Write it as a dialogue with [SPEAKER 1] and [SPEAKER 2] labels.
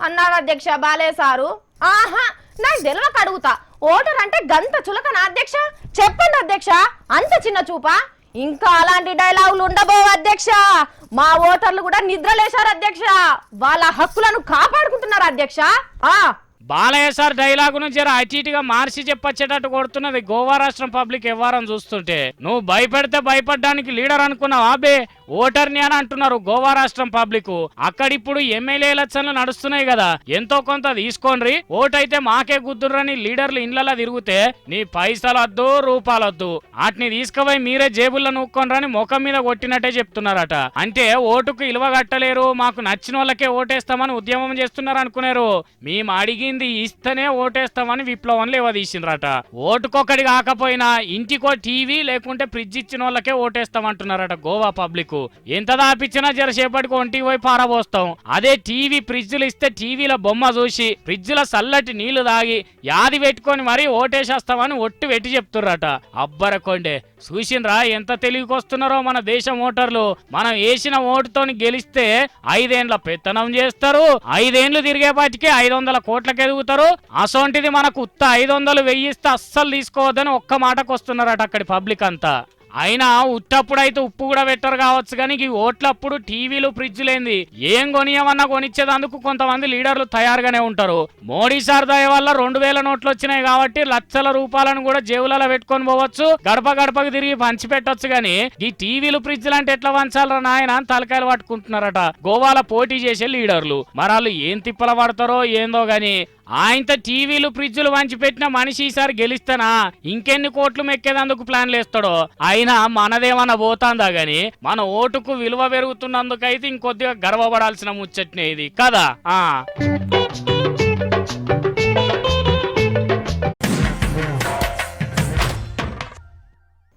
[SPEAKER 1] అన్నారు అధ్యక్ష బాలే సారు. ఆహా నాకు తెలియక అడుగుతా, ఓటర్ అంటే గంత చులకన అధ్యక్ష? చెప్పండి అధ్యక్ష, అంత చిన్న చూపా? ఇంకా అలాంటి డైలాగులు ఉండబోవు అధ్యక్ష. మా ఓటర్లు కూడా నిద్రలేశారు అధ్యక్ష, వాళ్ళ హక్కులను కాపాడుకుంటున్నారు అధ్యక్ష.
[SPEAKER 2] బాలయ్య సార్ డైలాగు నుంచి అటు ఇటుగా మార్చి చెప్పొచ్చేటట్టు కొడుతున్నది గోవా రాష్ట్రం పబ్లిక్ వ్యవహారం చూస్తుంటే. నువ్వు భయపెడితే భయపడడానికి లీడర్ అనుకున్నావు అబే, ఓటర్ని అని అంటున్నారు గోవా రాష్ట్రం పబ్లిక్. అక్కడిప్పుడు ఎమ్మెల్యే ఎలక్షన్లు నడుస్తున్నాయి కదా, ఎంతో కొంత తీసుకోండి, ఓటైతే మాకే గుద్దురని లీడర్లు ఇండ్లలో తిరిగితే నీ పైసలు వద్దు రూపాయలు వద్దు, వాటిని తీసుకుపోయి మీరే జేబుల్లో నూక్కొనరని ముఖం మీద కొట్టినట్టే చెప్తున్నారట. అంటే ఓటుకు ఇలువ కట్టలేరు, మాకు నచ్చిన వాళ్ళకే ఓటేస్తామని ఉద్యమం చేస్తున్నారు అనుకున్నారు. మేము అడిగింది ఇస్తేనే ఓటేస్తామని విప్లవం లేవదీసిండ్రట. ఓటుకొకటి కాకపోయినా ఇంటికో టీవీ లేకుంటే ఫ్రిడ్జ్ ఇచ్చిన వాళ్ళకే ఓటేస్తామంటున్నారట గోవా పబ్లిక్. ఎంత దాపిచ్చినా జరసేపటికి ఒంటికి పోయి పారబోస్తాం. అదే టీవీ ఫ్రిడ్జ్లు ఇస్తే టీవీల బొమ్మ చూసి ఫ్రిడ్జ్ల చల్లటి నీళ్లు తాగి యాది పెట్టుకొని మరీ ఓటేసేస్తామని ఒట్టు పెట్టి చెప్తుర్రట. అబ్బరకొండే చూసిండ్రా ఎంత తెలివికొస్తున్నారో మన దేశం ఓటర్లు. మనం వేసిన ఓటుతోని గెలిస్తే 5 ఏండ్ల పెత్తనం చేస్తారు, 5 ఏండ్లు తిరిగేపాటికి 500 కోట్లకి ఎదుగుతారు. అసోంటిది మనకు ఉత్త 500 వెయ్యిస్తే అస్సలు తీసుకోవద్దని ఒక్క మాటకు వస్తున్నారట అక్కడి పబ్లిక్ అంతా. అయినా ఉట్టప్పుడైతే ఉప్పు కూడా పెట్టరు కావచ్చు, కానీ ఈ ఓట్లప్పుడు టీవీలు ఫ్రిడ్జ్లేంది ఏం కొనియమన్నా కొనిచ్చేదందుకు కొంతమంది లీడర్లు తయారుగానే ఉంటారు. మోడీ సార్ దయ వల్ల 2000 నోట్లు వచ్చినాయి కాబట్టి లక్షల రూపాయలను కూడా జేబులలో పెట్టుకొని పోవచ్చు, గడప గడపకు తిరిగి పంచి పెట్టొచ్చు. గాని ఈ టీవీలు ఫ్రిడ్జ్లు అంటే ఎట్లా వంచాలరా నాయన అని తలకాయలు పట్టుకుంటున్నారట గోవాలో పోటీ చేసే లీడర్లు. మరి వాళ్ళు ఏం తిప్పల పడతారో ఏందో గాని ఆయనతో టీవీలు ఫ్రిడ్జ్లు వంచి పెట్టిన మనిషి ఈసారి గెలిస్తానా ఇంకెన్ని కోట్లు మెక్కేదందుకు ప్లాన్లు వేస్తాడో. అయినా మనదేమన్నా పోతాందా గాని మన ఓటుకు విలువ పెరుగుతున్నందుకైతే ఇంకొద్దిగా గర్వపడాల్సిన ముచ్చట్నే ఇది కదా.